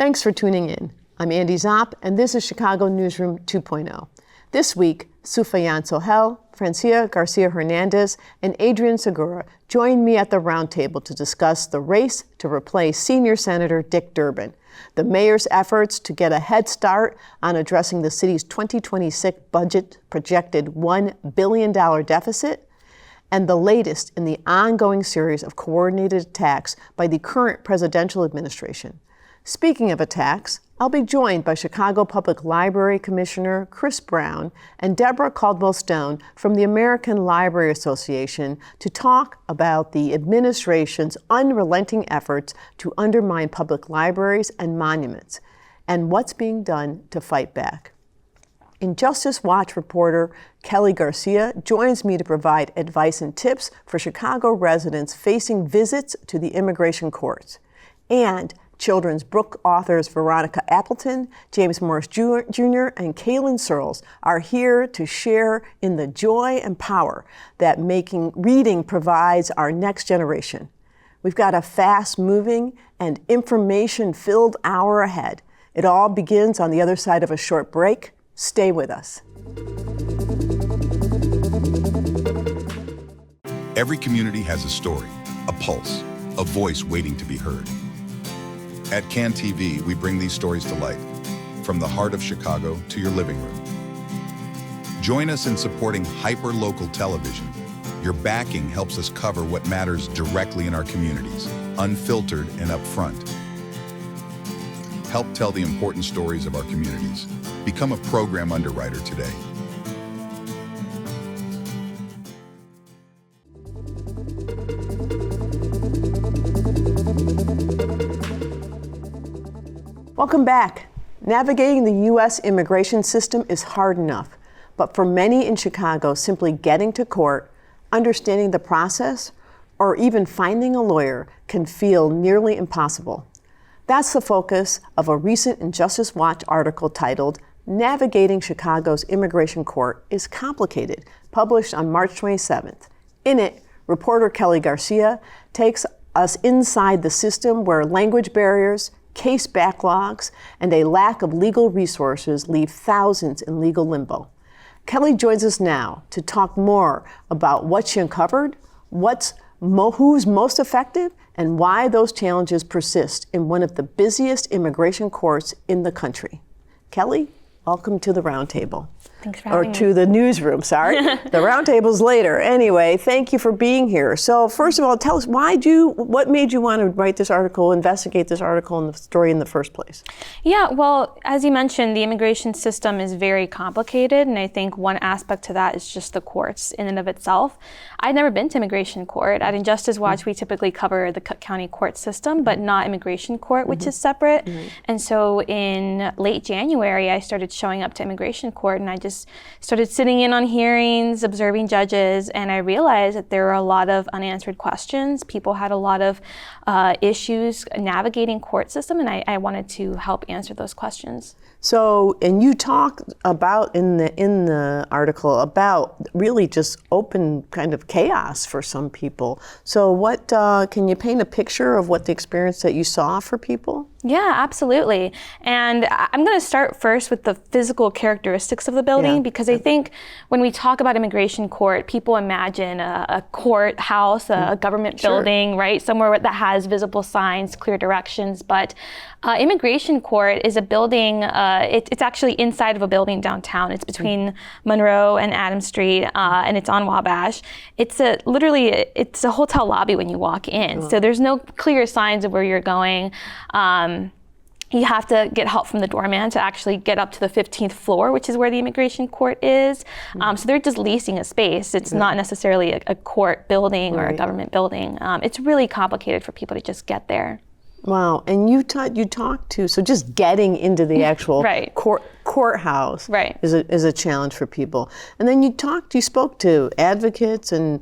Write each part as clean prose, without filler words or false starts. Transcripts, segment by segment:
Thanks for tuning in. I'm Andy Zopp, and this is Chicago Newsroom 2.0. This week, Sufyan Sohel, Francia Garcia Hernandez, and Adrian Segura joined me at the roundtable to discuss the race to replace senior Senator Dick Durbin, the mayor's efforts to get a head start on addressing the city's 2026 budget projected $1 billion deficit, and the latest in the ongoing series of coordinated attacks by the current presidential administration. Speaking of attacks, I'll be joined by Chicago Public Library Commissioner Chris Brown and Deborah Caldwell-Stone from the American Library Association to talk about the administration's unrelenting efforts to undermine public libraries and monuments, and what's being done to fight back. Injustice Watch reporter Kelly Garcia joins me to provide advice and tips for Chicago residents facing visits to the immigration courts. And children's book authors Veronica Appleton, James Morris Jr., and Kaylin Searles are here to share in the joy and power that reading provides our next generation. We've got a fast-moving and information-filled hour ahead. It all begins on the other side of a short break. Stay with us. Every community has a story, a pulse, a voice waiting to be heard. At CAN TV, we bring these stories to life, from the heart of Chicago to your living room. Join us in supporting hyper-local television. Your backing helps us cover what matters directly in our communities, unfiltered and upfront. Help tell the important stories of our communities. Become a program underwriter today. Welcome back. Navigating the U.S. immigration system is hard enough, but for many in Chicago, simply getting to court, understanding the process, or even finding a lawyer can feel nearly impossible. That's the focus of a recent Injustice Watch article titled Navigating Chicago's Immigration Court is Complicated, published on March 27th. In it, reporter Kelly Garcia takes us inside the system where language barriers, case backlogs, and a lack of legal resources leave thousands in legal limbo. Kelly joins us now to talk more about what she uncovered, who's most effective, and why those challenges persist in one of the busiest immigration courts in the country. Kelly, welcome to the roundtable. Thanks for having me. Or to the newsroom, sorry. The roundtable's later. Anyway, thank you for being here. So first of all, tell us, what made you want to write this article, investigate this article and the story in the first place? Yeah, well, as you mentioned, the immigration system is very complicated, and I think one aspect to that is just the courts in and of itself. I'd never been to immigration court. At Injustice Watch, we typically cover the Cook County court system, but not immigration court, which is separate. And so in late January, I started showing up to immigration court, and I just started sitting in on hearings, observing judges, and I realized that there were a lot of unanswered questions. People had a lot of issues navigating court system, and I wanted to help answer those questions. So, and you talk about in the article about really just open kind of chaos for some people. So what, can you paint a picture of what the experience that you saw for people? Yeah, absolutely. And I'm going to start first with the physical characteristics of the building, because I think when we talk about immigration court, people imagine a courthouse, a government building, right? Somewhere that has visible signs, clear directions. But immigration court is a building, it's actually inside of a building downtown. It's between Monroe and Adams Street, and it's on Wabash. It's a hotel lobby when you walk in. So there's no clear signs of where you're going. You have to get help from the doorman to actually get up to the 15th floor, which is where the immigration court is. So they're just leasing a space. It's not necessarily a court building or a government building. It's really complicated for people to just get there. Wow, and you talked to, so just getting into the actual courthouse Right. is a challenge for people. And then you spoke to advocates and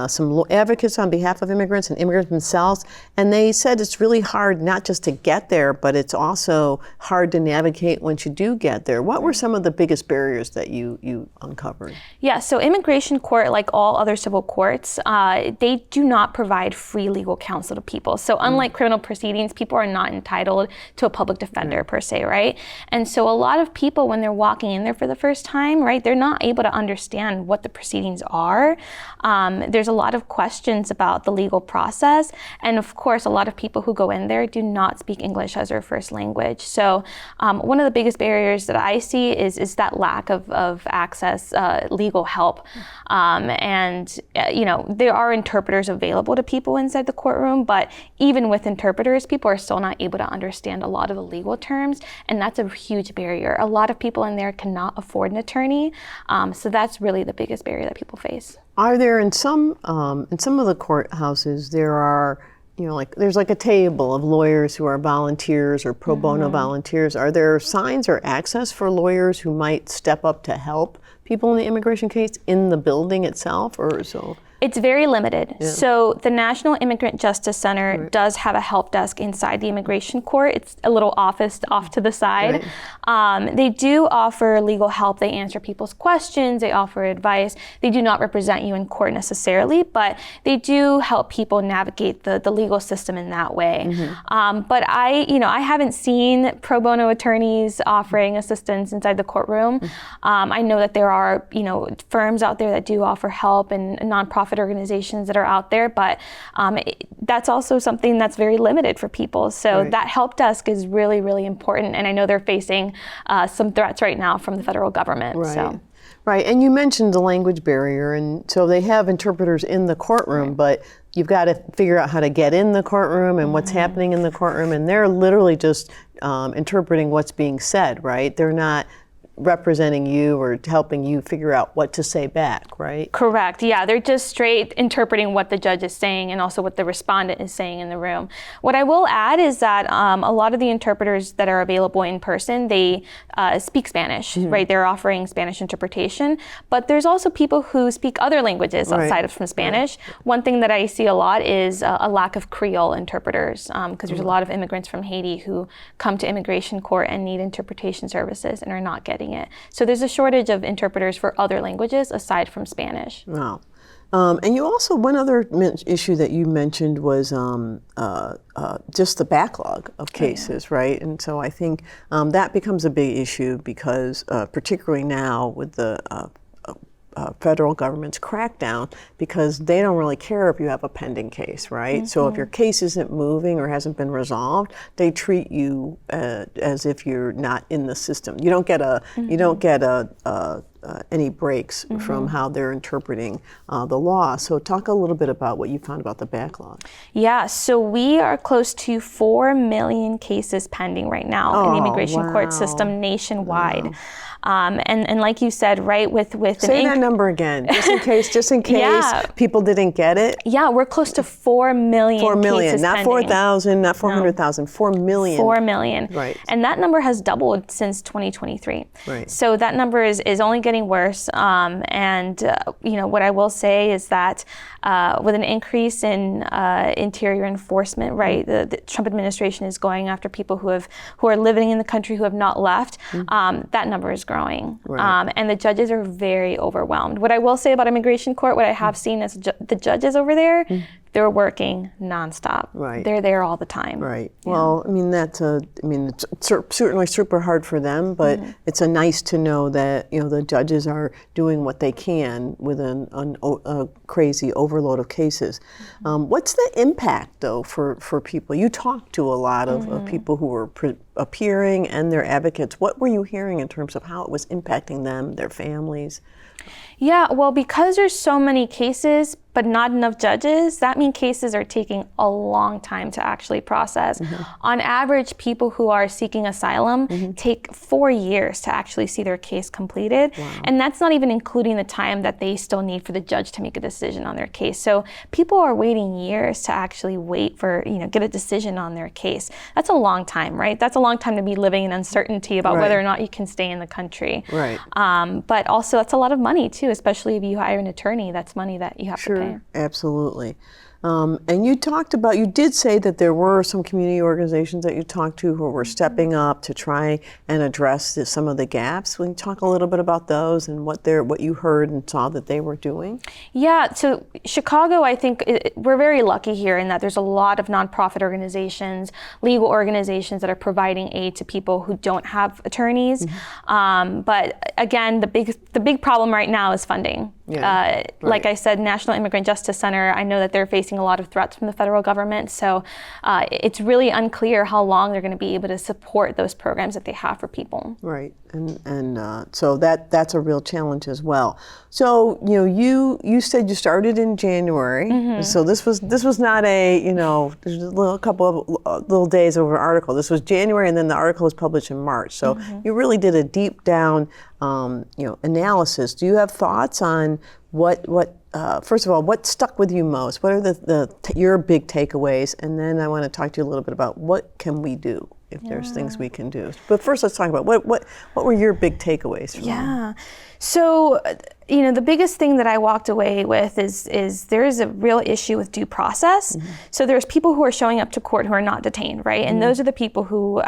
some advocates on behalf of immigrants and immigrants themselves, and they said it's really hard not just to get there, but it's also hard to navigate once you do get there. What were some of the biggest barriers that you uncovered? Yeah, so immigration court, like all other civil courts, they do not provide free legal counsel to people. So unlike criminal proceedings, people are not entitled to a public defender per se, right? And so a lot of people, when they're walking in there for the first time, right, they're not able to understand what the proceedings are. There's a lot of questions about the legal process. And of course, a lot of people who go in there do not speak English as their first language. So one of the biggest barriers that I see is that lack of access, legal help. There are interpreters available to people inside the courtroom, but even with interpreters, people are still not able to understand a lot of the legal terms. And that's a huge barrier. A lot of people in there cannot afford an attorney. So that's really the biggest barrier that people face. Are there in some of the courthouses there's like a table of lawyers who are volunteers or pro bono volunteers? Are there signs or access for lawyers who might step up to help people in the immigration case in the building itself, or so? It's very limited. Yeah. So the National Immigrant Justice Center does have a help desk inside the immigration court. It's a little office off to the side. Right. They do offer legal help. They answer people's questions. They offer advice. They do not represent you in court necessarily, but they do help people navigate the legal system in that way. But I haven't seen pro bono attorneys offering assistance inside the courtroom. I know that there are, firms out there that do offer help and nonprofit organizations that are out there, but that's also something that's very limited for people. So that help desk is really, really important. And I know they're facing some threats right now from the federal government. Right. So. Right, and you mentioned the language barrier, and so they have interpreters in the courtroom, but you've got to figure out how to get in the courtroom and what's happening in the courtroom, and they're literally just interpreting what's being said, right? They're not representing you or helping you figure out what to say back, right? Correct. Yeah, they're just straight interpreting what the judge is saying and also what the respondent is saying in the room. What I will add is that a lot of the interpreters that are available in person, they speak Spanish, right? They're offering Spanish interpretation, but there's also people who speak other languages outside of Spanish. One thing that I see a lot is a lack of Creole interpreters, because there's a lot of immigrants from Haiti who come to immigration court and need interpretation services and are not getting it. So there's a shortage of interpreters for other languages aside from Spanish. Wow. And you also, one other issue that you mentioned was just the backlog of cases, right? And so I think that becomes a big issue because particularly now with the federal government's crackdown, because they don't really care if you have a pending case, right? So if your case isn't moving or hasn't been resolved, they treat you as if you're not in the system. You don't get any breaks from how they're interpreting the law. So talk a little bit about what you found about the backlog. Yeah, so we are close to 4 million cases pending right now in the immigration court system nationwide. And like you said, right, with say that number again, just in case people didn't get it. Yeah, we're close to 4 million. 4 million, cases not pending. 4,000, not 400,000, 4 million. 4 million. Right. And that number has doubled since 2023. Right. So that number is only getting worse. What I will say is that with an increase in interior enforcement, right, the Trump administration is going after people who are living in the country who have not left. That number is growing. Right. And the judges are very overwhelmed. What I will say about immigration court, what I have seen is the judges over there, they're working nonstop. Right. They're there all the time. Right. Yeah. Well, it's certainly super hard for them, but it's nice to know that the judges are doing what they can with a crazy overload of cases. What's the impact though for people? You talk to a lot of people who are appearing and their advocates. What were you hearing in terms of how it was impacting them, their families? Yeah, well, because there's so many cases, but not enough judges, that means cases are taking a long time to actually process. On average, people who are seeking asylum take 4 years to actually see their case completed. And that's not even including the time that they still need for the judge to make a decision on their case. So people are waiting years to actually wait for, get a decision on their case. That's a long time, right? That's a long time to be living in uncertainty about whether or not you can stay in the country. Right. But also that's a lot of money too, especially if you hire an attorney. That's money that you have to pay. Absolutely. And you did say that there were some community organizations that you talked to who were stepping up to try and address some of the gaps. Will you talk a little bit about those and what you heard and saw that they were doing? Yeah, so Chicago, I think we're very lucky here in that there's a lot of nonprofit organizations, legal organizations that are providing aid to people who don't have attorneys. But again, the big problem right now is funding. Like I said, National Immigrant Justice Center, I know that they're facing a lot of threats from the federal government, so it's really unclear how long they're going to be able to support those programs that they have for people. Right, and so that's a real challenge as well. So you said you started in January, so this was not there's a couple of little days over an article. This was January, and then the article was published in March. So you really did a deep down analysis. Do you have thoughts on first of all, what stuck with you most? What are your big takeaways? And then I want to talk to you a little bit about what can we do if there's things we can do. But first, let's talk about what were your big takeaways from them? So, the biggest thing that I walked away with is there is a real issue with due process. So there's people who are showing up to court who are not detained, right? And those are the people who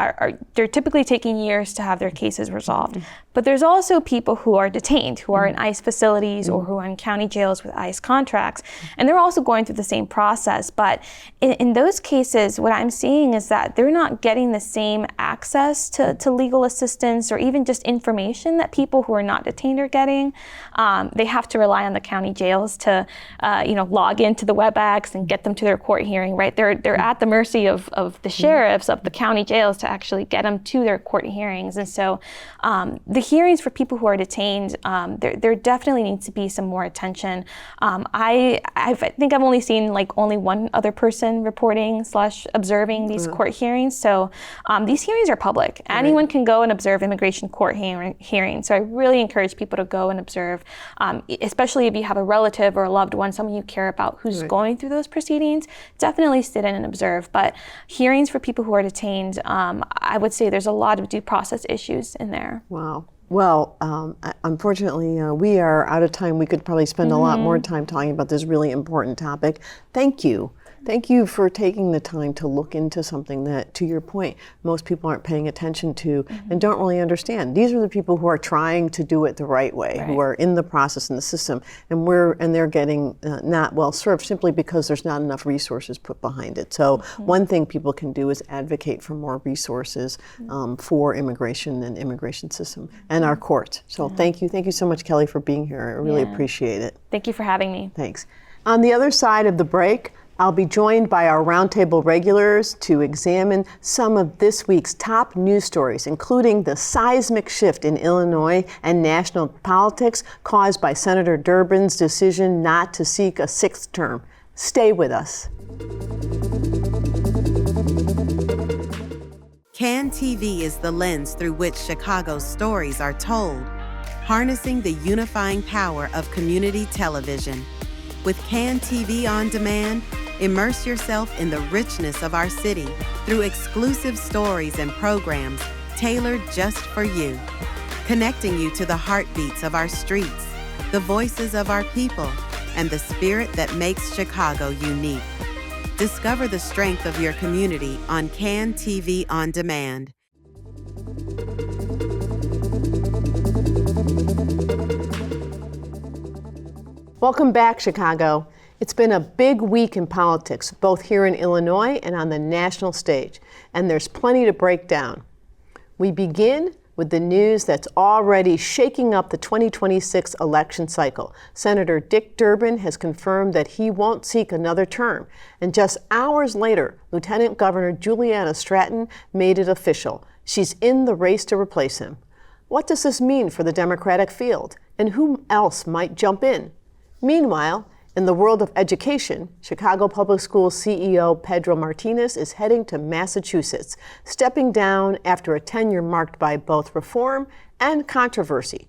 they're typically taking years to have their cases resolved. But there's also people who are detained, who are in ICE facilities or who are in county jails with ICE contracts. And they're also going through the same process. But in those cases, what I'm seeing is that they're not getting the same access to legal assistance or even just information that people who are not detained are getting. They have to rely on the county jails to, log into the WebEx and get them to their court hearing, right? They're at the mercy of the sheriffs of the county jails to actually get them to their court hearings. And so the hearings for people who are detained, there definitely needs to be some more attention. I think I've only seen only one other person reporting / observing these court hearings. So these hearings are public. Anyone can go and observe immigration court hearings. So I really encourage people to go and observe, especially if you have a relative or a loved one, someone you care about who's going through those proceedings. Definitely sit in and observe. But hearings for people who are detained, I would say there's a lot of due process issues in there. Wow. Well, unfortunately, we are out of time. We could probably spend a lot more time talking about this really important topic. Thank you. Thank you for taking the time to look into something that, to your point, most people aren't paying attention to and don't really understand. These are the people who are trying to do it the right way, who are in the process, in the system, and they're getting not well served simply because there's not enough resources put behind it. So one thing people can do is advocate for more resources for immigration and immigration system and our courts. So thank you so much, Kelly, for being here. I really appreciate it. Thank you for having me. Thanks. On the other side of the break, I'll be joined by our roundtable regulars to examine some of this week's top news stories, including the seismic shift in Illinois and national politics caused by Senator Durbin's decision not to seek a sixth term. Stay with us. CAN TV is the lens through which Chicago's stories are told, harnessing the unifying power of community television. With CAN TV On Demand, immerse yourself in the richness of our city through exclusive stories and programs tailored just for you, connecting you to the heartbeats of our streets, the voices of our people, and the spirit that makes Chicago unique. Discover the strength of your community on CAN TV On Demand. Welcome back, Chicago. It's been a big week in politics, both here in Illinois and on the national stage, and there's plenty to break down. We begin with the news that's already shaking up the 2026 election cycle. Senator Dick Durbin has confirmed that he won't seek another term, and just hours later, Lieutenant Governor Juliana Stratton made it official. She's in the race to replace him. What does this mean for the Democratic field, and who else might jump in? Meanwhile, In the world of education, Chicago Public Schools CEO Pedro Martinez is heading to Massachusetts, stepping down after a tenure marked by both reform and controversy.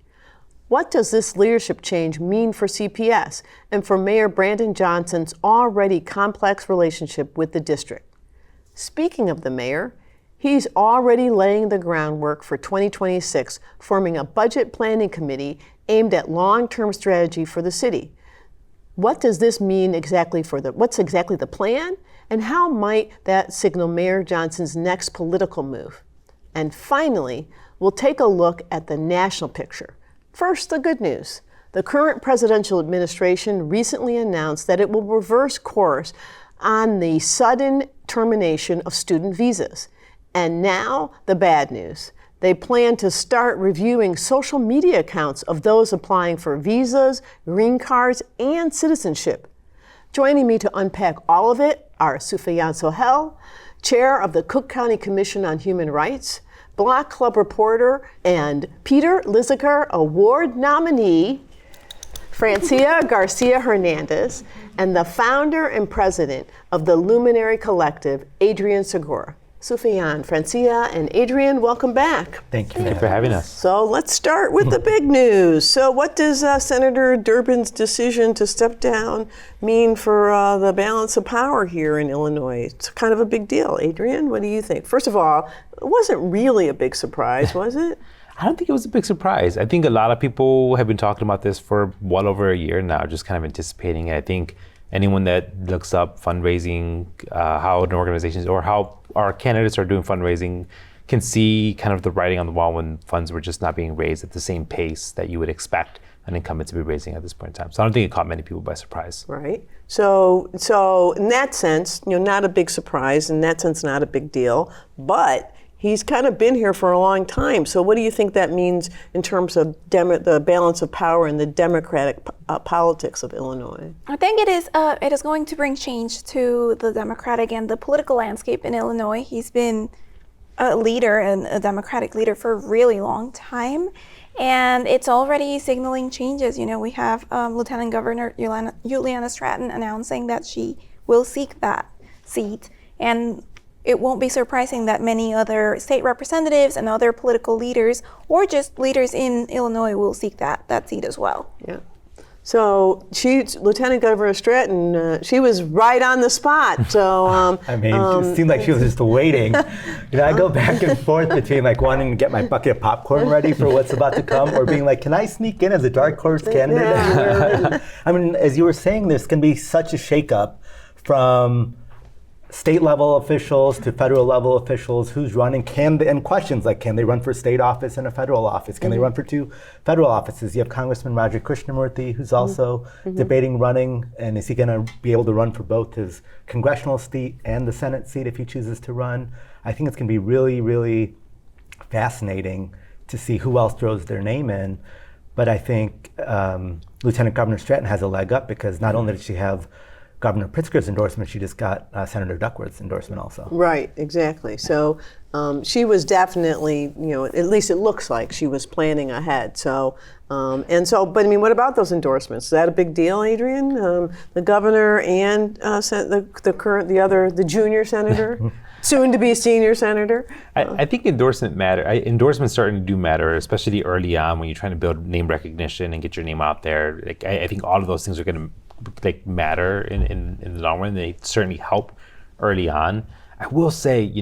What does this leadership change mean for CPS and for Mayor Brandon Johnson's already complex relationship with the district? Speaking of the mayor, he's already laying the groundwork for 2026, forming a budget planning committee aimed at long-term strategy for the city. What does this mean exactly what's exactly the plan, and how might that signal Mayor Johnson's next political move? And finally, we'll take a look at the national picture. First, the good news. The current presidential administration recently announced that it will reverse course on the sudden termination of student visas. And now, the bad news. They plan to start reviewing social media accounts of those applying for visas, green cards, and citizenship. Joining me to unpack all of it are Sufyan Sohel, chair of the Cook County Commission on Human Rights, Block Club reporter, and Peter Liziker Award nominee, Francia Garcia Hernandez, and the founder and president of the Luminary Collective, Adrian Segura. Sufyan, Francia, and Adrian, welcome back. Thank you for having us. So let's start with the big news. So what does Senator Durbin's decision to step down mean for the balance of power here in Illinois? It's kind of a big deal. Adrian, what do you think? First of all, it wasn't really a big surprise, was it? I don't think it was a big surprise. I think a lot of people have been talking about this for well over a year now, just kind of anticipating it. I think anyone that looks up fundraising, how an organization or how our candidates are doing fundraising can see kind of the writing on the wall when funds were just not being raised at the same pace that you would expect an incumbent to be raising at this point in time. So I don't think it caught many people by surprise. Right. So in that sense, not a big surprise. In that sense, not a big deal. But he's kind of been here for a long time. So what do you think that means in terms of the balance of power and the democratic politics of Illinois? I think it is going to bring change to the Democratic and the political landscape in Illinois. He's been a leader and a Democratic leader for a really long time, and it's already signaling changes. We have Lieutenant Governor Juliana Stratton announcing that she will seek that seat, and it won't be surprising that many other state representatives and other political leaders, or just leaders in Illinois, will seek that seat as well. Yeah. So Lieutenant Governor Stratton, she was right on the spot. So it seemed like she was just waiting. I go back and forth between wanting to get my bucket of popcorn ready for what's about to come, or being can I sneak in as a dark horse candidate? Yeah. As you were saying, there's going to be such a shakeup from state level officials to federal level officials, who's running, and questions like, can they run for state office and a federal office? Can they run for 2 federal offices? You have Congressman Roger Krishnamurthy, who's also debating running, and is he gonna be able to run for both his congressional seat and the Senate seat if he chooses to run? I think it's gonna be really, really fascinating to see who else throws their name in. But I think Lieutenant Governor Stratton has a leg up, because not only did she have Governor Pritzker's endorsement, she just got Senator Duckworth's endorsement also. Right, exactly. So she was definitely, at least it looks like she was planning ahead. So, but what about those endorsements? Is that a big deal, Adrian? The governor and the junior senator, soon to be senior senator? I think endorsements starting to do matter, especially early on when you're trying to build name recognition and get your name out there. I think all of those things are going to matter in the long run. They certainly help early on. I will say,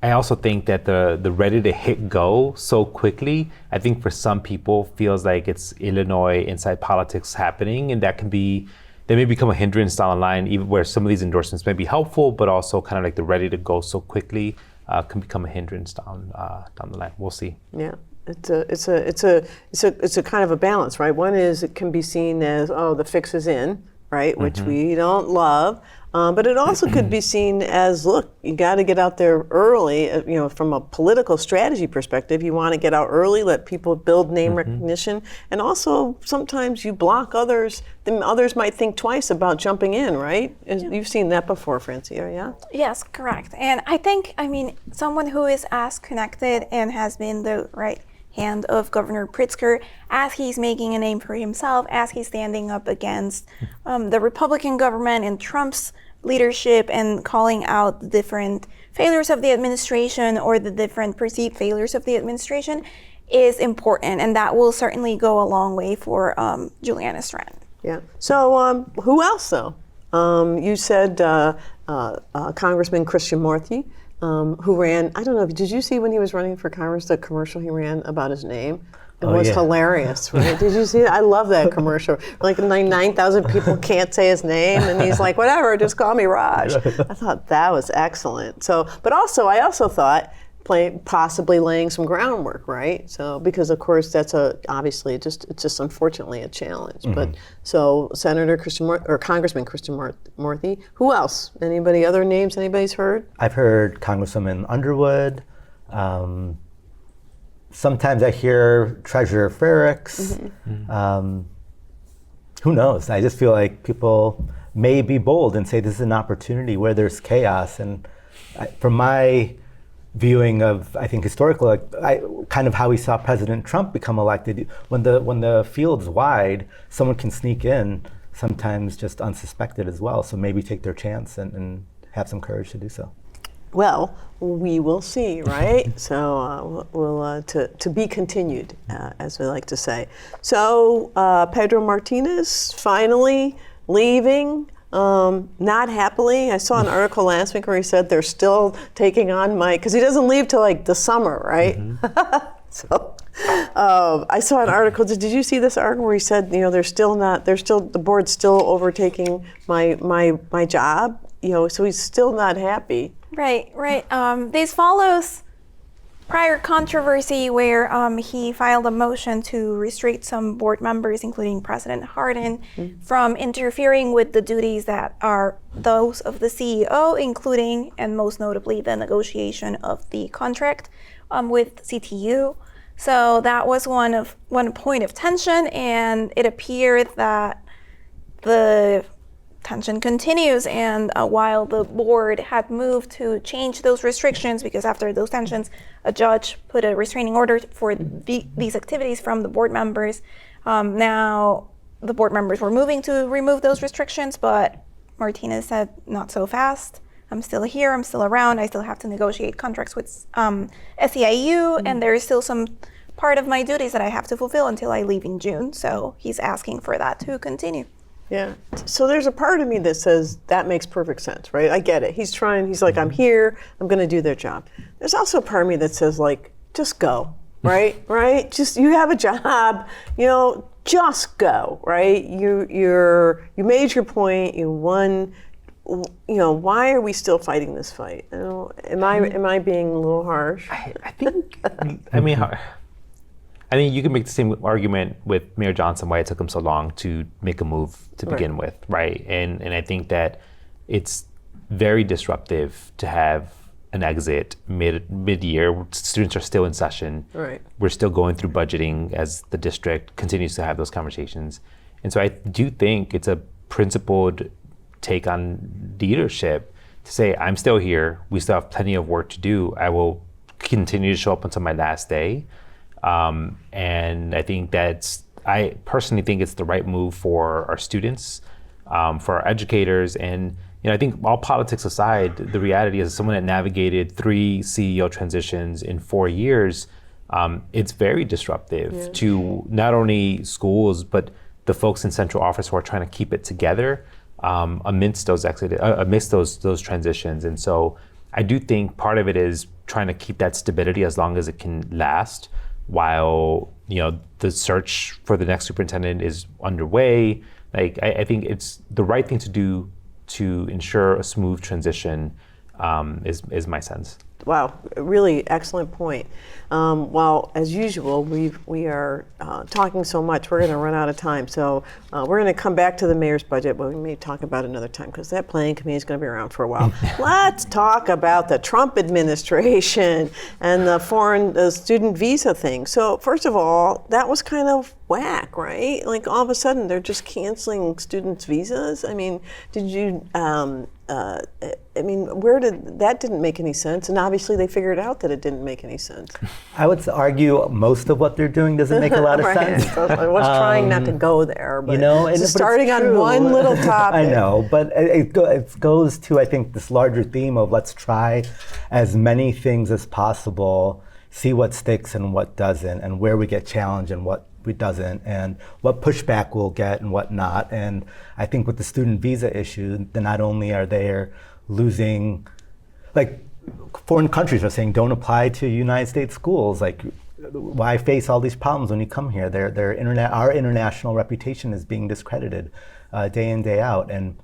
I also think that the ready to hit go so quickly, I think for some people feels like it's Illinois inside politics happening, and they may become a hindrance down the line, even where some of these endorsements may be helpful, but also kind of the ready to go so quickly can become a hindrance down the line. We'll see. Yeah. It's a kind of a balance, right? One is it can be seen as, the fix is in, right? Which we don't love. But it also could be seen as, look, you got to get out there early. From a political strategy perspective, you want to get out early, let people build name recognition, and also sometimes you block others. Then others might think twice about jumping in, right? You've seen that before, Francia, yeah? Yes, correct. And I think, someone who is as connected and has been the hand of Governor Pritzker as he's making a name for himself, as he's standing up against the Republican government and Trump's leadership and calling out the different failures of the administration or the different perceived failures of the administration is important. And that will certainly go a long way for Juliana Stratton. Yeah. So who else, though? You said Congressman Christian Morthy, who ran, I don't know, did you see when he was running for Congress, the commercial he ran about his name? It was hilarious, right? Did you see it? I love that commercial. Like 9,000 people can't say his name, and he's like, whatever, just call me Raj. I thought that was excellent. So, but also, I also thought possibly laying some groundwork, right? So, because of course that's obviously it's just unfortunately a challenge. Mm-hmm. But so Senator Christian or Congressman Christian Morthy. Who else? Anybody other names anybody's heard? I've heard Congresswoman Underwood. Sometimes I hear Treasurer Frericks. Mm-hmm. Who knows? I just feel like people may be bold and say this is an opportunity where there's chaos. And from my viewing of, I think, historical, kind of how we saw President Trump become elected, when the field's wide, someone can sneak in, sometimes just unsuspected as well. So maybe take their chance and have some courage to do so. Well, we will see, right? So we'll to be continued, as we like to say. So Pedro Martinez finally leaving, not happily. I saw an article last week where he said they're still taking on because he doesn't leave till like the summer, right? Mm-hmm. So I saw an article. Did you see this article where he said, the board's still overtaking my job, so he's still not happy. Right. This follows prior controversy where he filed a motion to restrict some board members, including President Hardin, from interfering with the duties that are those of the CEO, including, and most notably, the negotiation of the contract with CTU. So that was one point of tension, and it appeared that the tension continues, and while the board had moved to change those restrictions, because after those tensions, a judge put a restraining order for these activities from the board members. Now the board members were moving to remove those restrictions, but Martinez said, not so fast. I'm still here, I'm still around, I still have to negotiate contracts with SEIU, and there is still some part of my duties that I have to fulfill until I leave in June. So he's asking for that to continue. Yeah. So there's a part of me that says that makes perfect sense, right? I get it. He's like, I'm here, I'm going to do their job. There's also a part of me that says, like, just go, right? Right? Just, you have a job, just go, right? You made your point, you won. Why are we still fighting this fight? Am I being a little harsh? I think, I think you can make the same argument with Mayor Johnson, why it took him so long to make a move to begin with, right? And I think that it's very disruptive to have an exit mid-year. Students are still in session. Right. We're still going through budgeting as the district continues to have those conversations. And so I do think it's a principled take on leadership to say, I'm still here. We still have plenty of work to do. I will continue to show up until my last day. And I think I personally think it's the right move for our students, for our educators. And, I think all politics aside, the reality is, as someone that navigated 3 CEO transitions in 4 years, it's very disruptive to not only schools, but the folks in central office who are trying to keep it together amidst those transitions. And so I do think part of it is trying to keep that stability as long as it can last, while the search for the next superintendent is underway. I think it's the right thing to do to ensure a smooth transition, is my sense. Wow, really excellent point. Well, as usual, we are talking so much, we're going to run out of time. So we're going to come back to the mayor's budget, but we may talk about it another time because that planning committee is going to be around for a while. Let's talk about the Trump administration and the student visa thing. So first of all, that was kind of whack, right? Like all of a sudden they're just canceling students' visas. I mean, did you? That didn't make any sense, and obviously they figured out that it didn't make any sense. I would argue most of what they're doing doesn't make a lot of sense. I was trying not to go there, but and starting on one little topic. I know, but it goes to, I think, this larger theme of let's try as many things as possible, see what sticks and what doesn't, and where we get challenged and what we doesn't, and what pushback we'll get and what not. And I think with the student visa issue, then not only are they losing, like foreign countries are saying, don't apply to United States schools. Like, why face all these problems when you come here? Our international reputation is being discredited day in, day out. And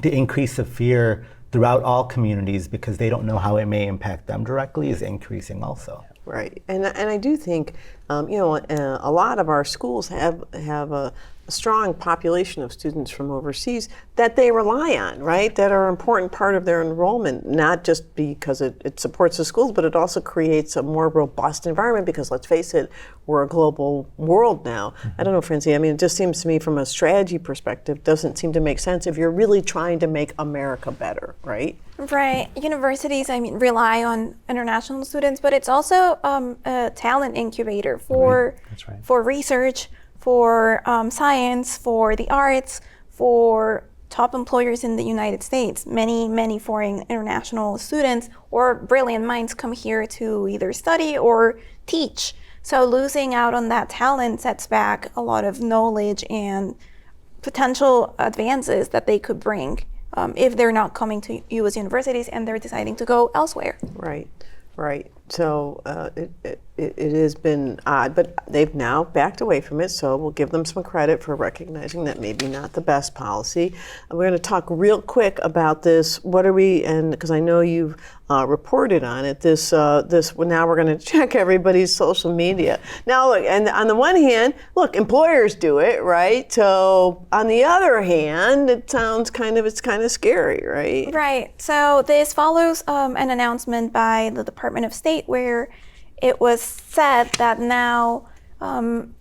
the increase of fear throughout all communities, because they don't know how it may impact them directly, is increasing also. Right, and I do think, a lot of our schools have a strong population of students from overseas that they rely on, right? That are an important part of their enrollment, not just because it supports the schools, but it also creates a more robust environment because, let's face it, we're a global world now. Mm-hmm. I don't know, Francia, I mean, it just seems to me from a strategy perspective, doesn't seem to make sense if you're really trying to make America better, right? Right. Universities, rely on international students, but it's also a talent incubator for research, for science, for the arts, for top employers in the United States. Many foreign international students or brilliant minds come here to either study or teach. So losing out on that talent sets back a lot of knowledge and potential advances that they could bring if they're not coming to U.S. universities and they're deciding to go elsewhere. Right. So it has been odd, but they've now backed away from it, so we'll give them some credit for recognizing that maybe not the best policy. We're going to talk real quick about this. And because I know you've reported on it, now we're going to check everybody's social media. Now, look, and on the one hand, employers do it, right? So on the other hand, it sounds kind of scary, right? Right. So this follows an announcement by the Department of State where it was said that now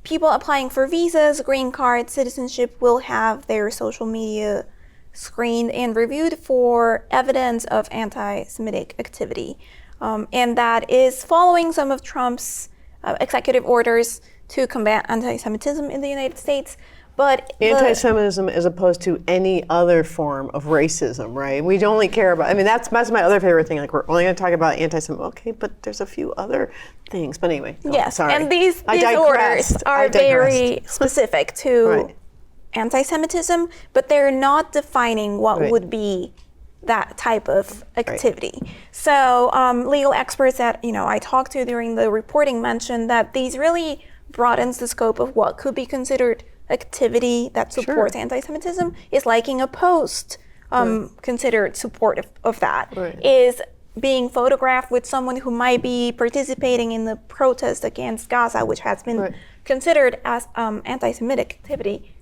people applying for visas, green cards, citizenship will have their social media screened and reviewed for evidence of anti-Semitic activity. And that is following some of Trump's executive orders to combat anti-Semitism in the United States. But anti-Semitism as opposed to any other form of racism, right? We only care about, that's my other favorite thing, like we're only going to talk about anti-Semitism. Okay, but there's a few other things. But anyway, yes, sorry. And these orders are very specific to anti-Semitism, but they're not defining what would be that type of activity. Right. So legal experts that I talked to during the reporting mentioned that these really broadens the scope of what could be considered activity that supports anti-Semitism. Is liking a post considered support of that? Right. Is being photographed with someone who might be participating in the protest against Gaza, which has been considered as anti-Semitic activity,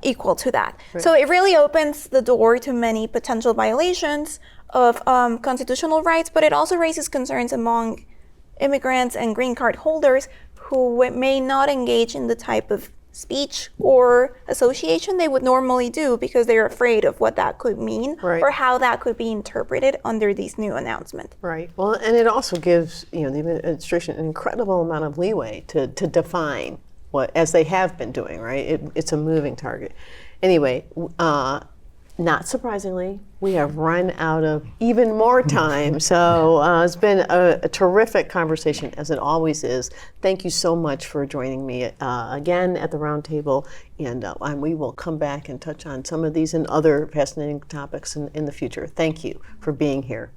equal to that. Right. So it really opens the door to many potential violations of constitutional rights, but it also raises concerns among immigrants and green card holders who may not engage in the type of speech or association they would normally do because they're afraid of what that could mean or how that could be interpreted under these new announcements. Right. Well, and it also gives the administration an incredible amount of leeway to define what, as they have been doing, right? It's a moving target. Anyway, not surprisingly, we have run out of even more time. So it's been a terrific conversation, as it always is. Thank you so much for joining me again at the roundtable. And we will come back and touch on some of these and other fascinating topics in the future. Thank you for being here.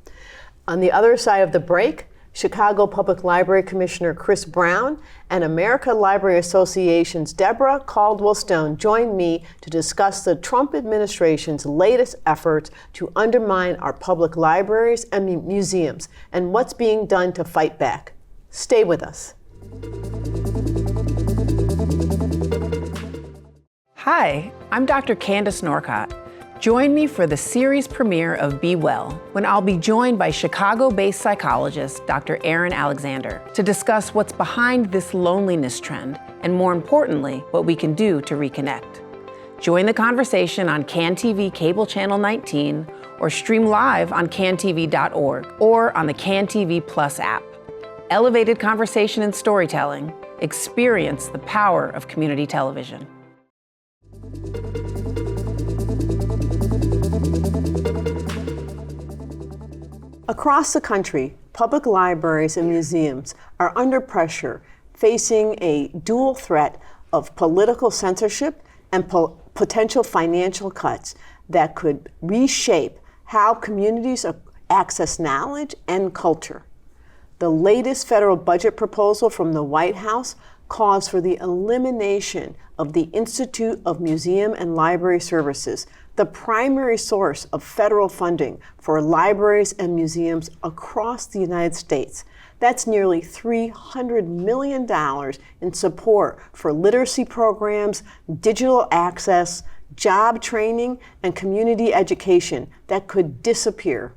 On the other side of the break, Chicago Public Library Commissioner Chris Brown and American Library Association's Deborah Caldwell-Stone joined me to discuss the Trump administration's latest efforts to undermine our public libraries and museums and what's being done to fight back. Stay with us. Hi, I'm Dr. Candace Norcott. Join me for the series premiere of Be Well, when I'll be joined by Chicago-based psychologist Dr. Aaron Alexander to discuss what's behind this loneliness trend and, more importantly, what we can do to reconnect. Join the conversation on CanTV Cable Channel 19 or stream live on cantv.org or on the CanTV Plus app. Elevated conversation and storytelling. Experience the power of community television. Across the country, public libraries and museums are under pressure, facing a dual threat of political censorship and potential financial cuts that could reshape how communities access knowledge and culture. The latest federal budget proposal from the White House calls for the elimination of the Institute of Museum and Library Services, the primary source of federal funding for libraries and museums across the United States. That's nearly $300 million in support for literacy programs, digital access, job training, and community education that could disappear.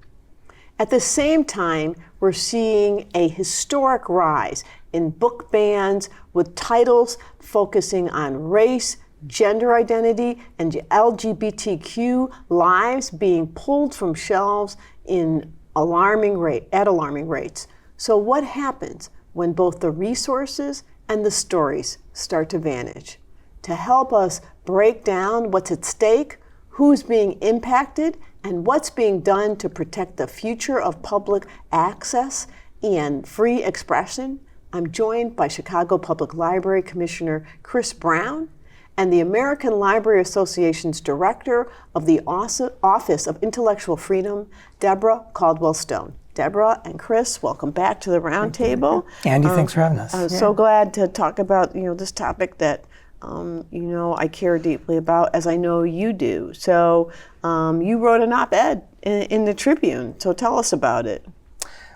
At the same time, we're seeing a historic rise in book bans with titles focusing on race, gender identity, and LGBTQ lives being pulled from shelves at alarming rates. So what happens when both the resources and the stories start to vanish? To help us break down what's at stake, who's being impacted, and what's being done to protect the future of public access and free expression, I'm joined by Chicago Public Library Commissioner Chris Brown and the American Library Association's Director of the Office of Intellectual Freedom, Deborah Caldwell-Stone. Deborah and Chris, welcome back to the roundtable. Andy, thanks for having us. I'm so glad to talk about this topic that I care deeply about, as I know you do. So you wrote an op-ed in the Tribune, so tell us about it.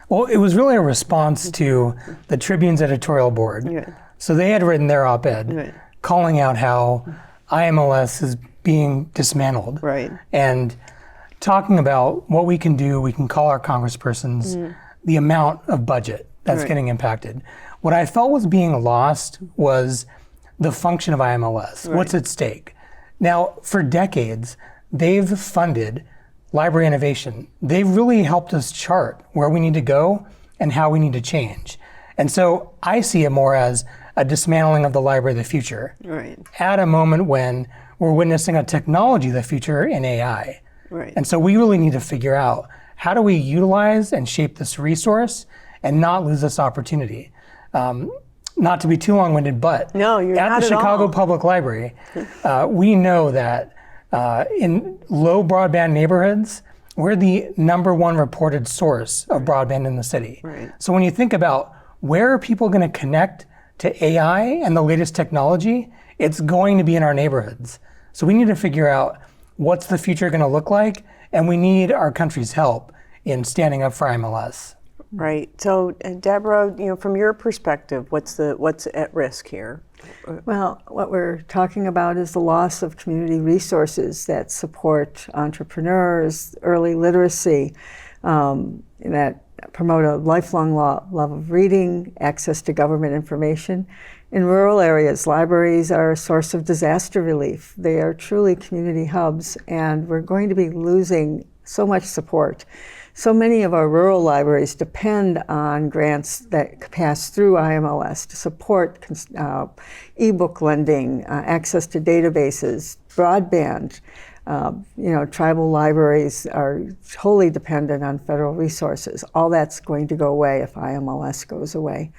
Well, it was really a response to the Tribune's editorial board. Right. So they had written their op-ed Right. calling out how IMLS is being dismantled. Right. And talking about what we can do, we can call our congresspersons, the amount of budget that's Right. getting impacted. What I felt was being lost was the function of IMLS. Right. What's at stake? Now, for decades, they've funded library innovation. They've really helped us chart where we need to go and how we need to change. And so I see it more as a dismantling of the library of the future Right. at a moment when we're witnessing a technology of the future in AI. Right. And so we really need to figure out how do we utilize and shape this resource and not lose this opportunity. Not to be too long-winded, but No, you're at not the at Chicago all. Public Library, we know that in low broadband neighborhoods, we're the #1 reported source of broadband in the city. Right. So when you think about where are people going to connect to AI and the latest technology, it's going to be in our neighborhoods. So we need to figure out what's the future going to look like, and we need our country's help in standing up for IMLS. Right. So, Deborah, from your perspective, what's at risk here? Well, what we're talking about is the loss of community resources that support entrepreneurs, early literacy, that promote a lifelong love of reading, access to government information. In rural areas, libraries are a source of disaster relief. They are truly community hubs, and we're going to be losing so much support. So many of our rural libraries depend on grants that pass through IMLS to support ebook lending, access to databases, broadband. Tribal libraries are wholly dependent on federal resources. All that's going to go away if IMLS goes away.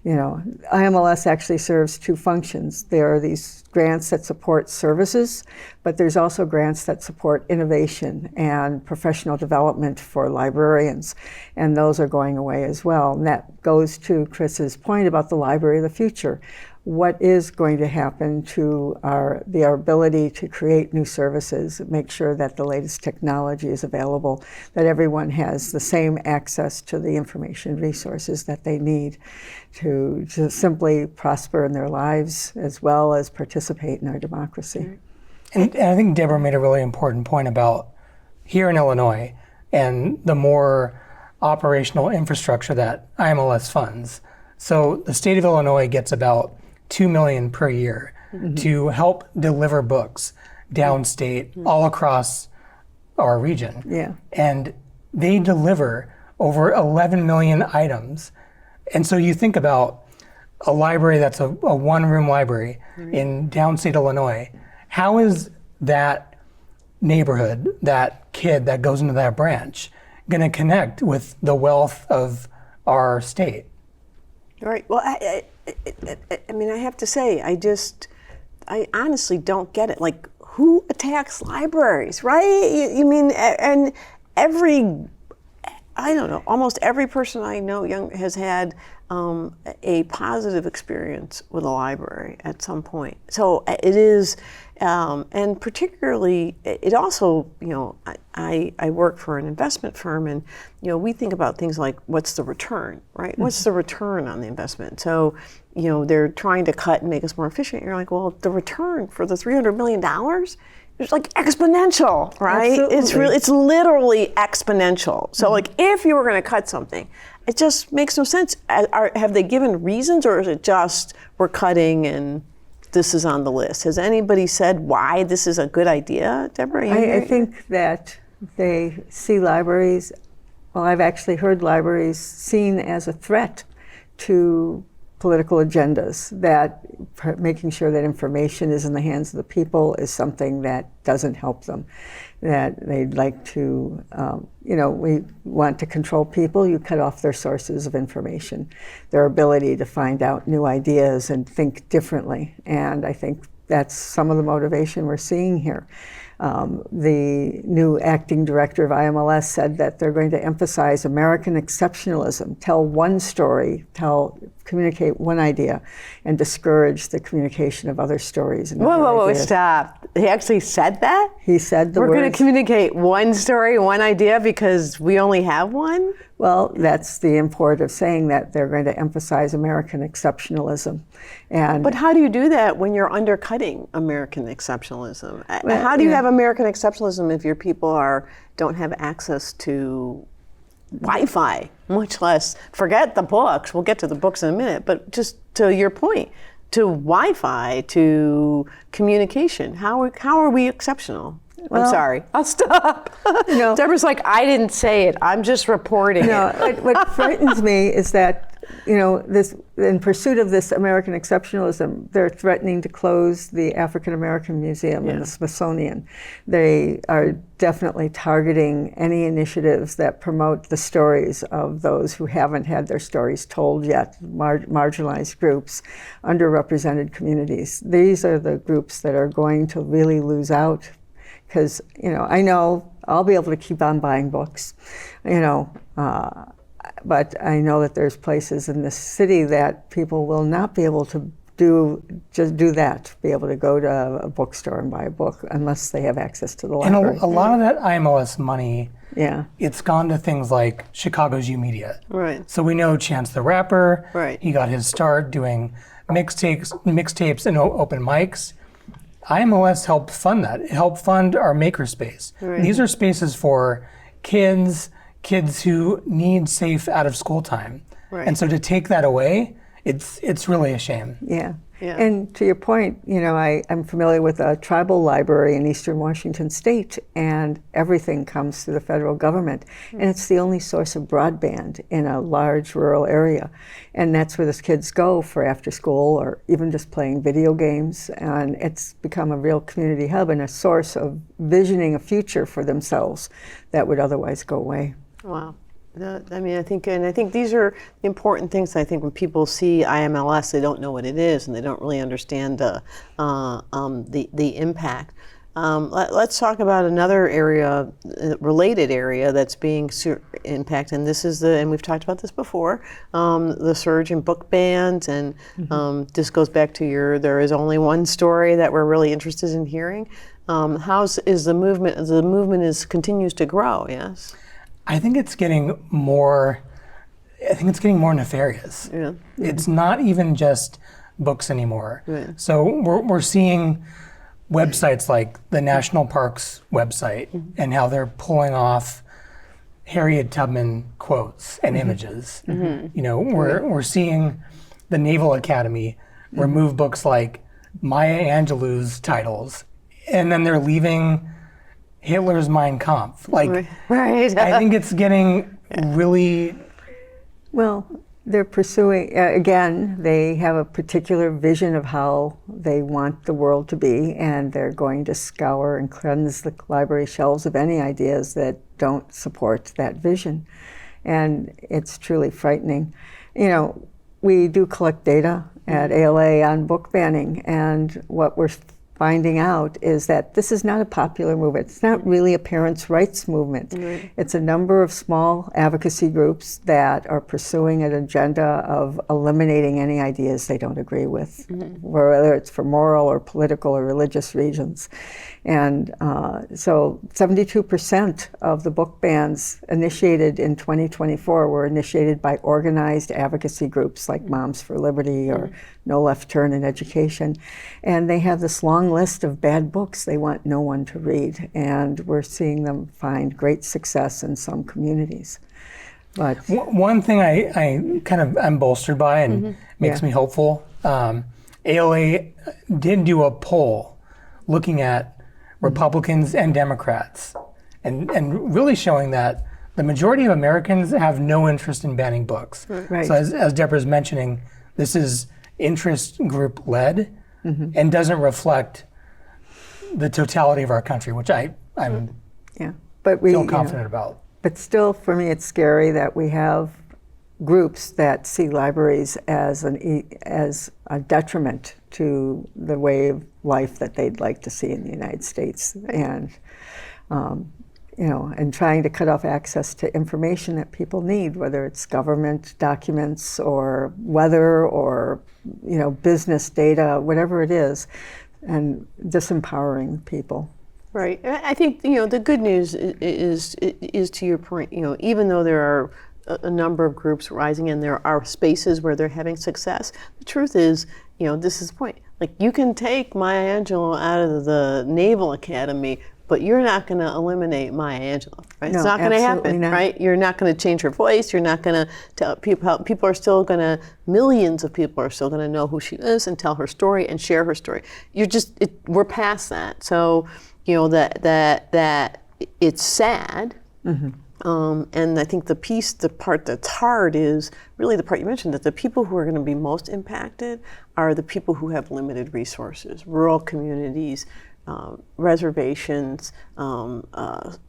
IMLS actually serves two functions. There are these grants that support services, but there's also grants that support innovation and professional development for librarians, and those are going away as well. And that goes to Chris's point about the library of the future. What is going to happen to our ability to create new services, make sure that the latest technology is available, that everyone has the same access to the information resources that they need to simply prosper in their lives as well as participate in our democracy. And I think Deborah made a really important point about here in Illinois and the more operational infrastructure that IMLS funds. So the state of Illinois gets about $2 million per year to help deliver books downstate all across our region. Yeah. And they deliver over 11 million items. And so you think about a library that's a one-room library in downstate Illinois. How is that neighborhood, that kid that goes into that branch, going to connect with the wealth of our state? Right. Well, I mean, I have to say, I honestly don't get it. Like, who attacks libraries, right? You mean, and I don't know, almost every person I know has had a positive experience with a library at some point. So it is, and particularly, it also, I work for an investment firm, and we think about things like, what's the return, right? What's the return on the investment? So, they're trying to cut and make us more efficient. You're like, well, the return for the $300 million, it's like exponential, right? Absolutely. It's literally exponential. So like, if you were going to cut something, it just makes no sense. Have they given reasons, or is it just we're cutting and this is on the list? Has anybody said why this is a good idea, Deborah? I think that they see libraries, well, I've actually heard libraries seen as a threat to political agendas, that making sure that information is in the hands of the people is something that doesn't help them, that they'd like to, we want to control people. You cut off their sources of information, their ability to find out new ideas and think differently. And I think that's some of the motivation we're seeing here. The new acting director of IMLS said that they're going to emphasize American exceptionalism, tell one story, communicate one idea, and discourage the communication of other stories. And Whoa, stop. He actually said that? He said the words. We're going to communicate one story, one idea, because we only have one? Well, that's the import of saying that they're going to emphasize American exceptionalism. But how do you do that when you're undercutting American exceptionalism? How do you have American exceptionalism if your people don't have access to Wi-Fi, much less, forget the books, we'll get to the books in a minute, but just to your point, to Wi-Fi, to communication, how are we exceptional? Well, I'm sorry, I'll stop. Deborah's like, I didn't say it, I'm just reporting it. What frightens me is that, this, in pursuit of this American exceptionalism, they're threatening to close the African American Museum and the Smithsonian. They are definitely targeting any initiatives that promote the stories of those who haven't had their stories told yet, marginalized groups, underrepresented communities. These are the groups that are going to really lose out, because, I know I'll be able to keep on buying books, but I know that there's places in this city that people will not be able to do that, be able to go to a bookstore and buy a book unless they have access to the library. And a lot of that IMLS money, it's gone to things like Chicago's U Media. Right. So we know Chance the Rapper, right. He got his start doing mixtapes and open mics. IMLS helped fund that. It helped fund our makerspace. Right. These are spaces for kids who need safe out of school time. Right. And so to take that away, it's really a shame. Yeah. And to your point, I'm familiar with a tribal library in Eastern Washington State, and everything comes through the federal government. And it's the only source of broadband in a large rural area. And that's where the kids go for after school or even just playing video games. And it's become a real community hub and a source of visioning a future for themselves that would otherwise go away. Wow. I think these are important things. I think when people see IMLS, they don't know what it is, and they don't really understand the impact. Let's talk about another area, related area that's being impacted. And this is and we've talked about this before, the surge in book bans, and this goes back to there is only one story that we're really interested in hearing. The movement continues to grow? Yes. I think it's getting more nefarious. Yeah. It's not even just books anymore. Right. So we're seeing websites like the National Parks website and how they're pulling off Harriet Tubman quotes and images. You know, we're seeing the Naval Academy remove books like Maya Angelou's titles, and then they're leaving Hitler's Mein Kampf. Like, Right. I think it's getting really. Well, they're pursuing, again, they have a particular vision of how they want the world to be, and they're going to scour and cleanse the library shelves of any ideas that don't support that vision. And it's truly frightening. You know, we do collect data at ALA on book banning, and what we're finding out is that this is not a popular movement. It's not really a parents' rights movement. It's a number of small advocacy groups that are pursuing an agenda of eliminating any ideas they don't agree with, whether it's for moral or political or religious reasons. And so 72% of the book bans initiated in 2024 were initiated by organized advocacy groups like Moms for Liberty or No Left Turn in Education. And they have this long list of bad books they want no one to read. And we're seeing them find great success in some communities. But One thing I'm bolstered by and makes me hopeful. ALA did do a poll looking at Republicans and Democrats, and really showing that the majority of Americans have no interest in banning books. Right. So as Deborah's mentioning, this is interest group led and doesn't reflect the totality of our country, which I'm but we feel confident about. But still, for me, it's scary that we have groups that see libraries as a detriment to the way of life that they'd like to see in the United States, and and trying to cut off access to information that people need, whether it's government documents or weather or business data, whatever it is, and disempowering people. Right. I think the good news is to your point. Even though there are a number of groups rising and there are spaces where they're having success, the truth is, this is the point. Like, you can take Maya Angelou out of the Naval Academy, but you're not going to eliminate Maya Angelou, right? No, it's not going to happen, not. right? You're not going to change her voice. You're not going to tell people. People are still going to. Millions of people are still going to know who she is and tell her story and share her story. We're past that. So, that it's sad. And I think the part that's hard is really the part you mentioned, that the people who are going to be most impacted are the people who have limited resources, rural communities, reservations,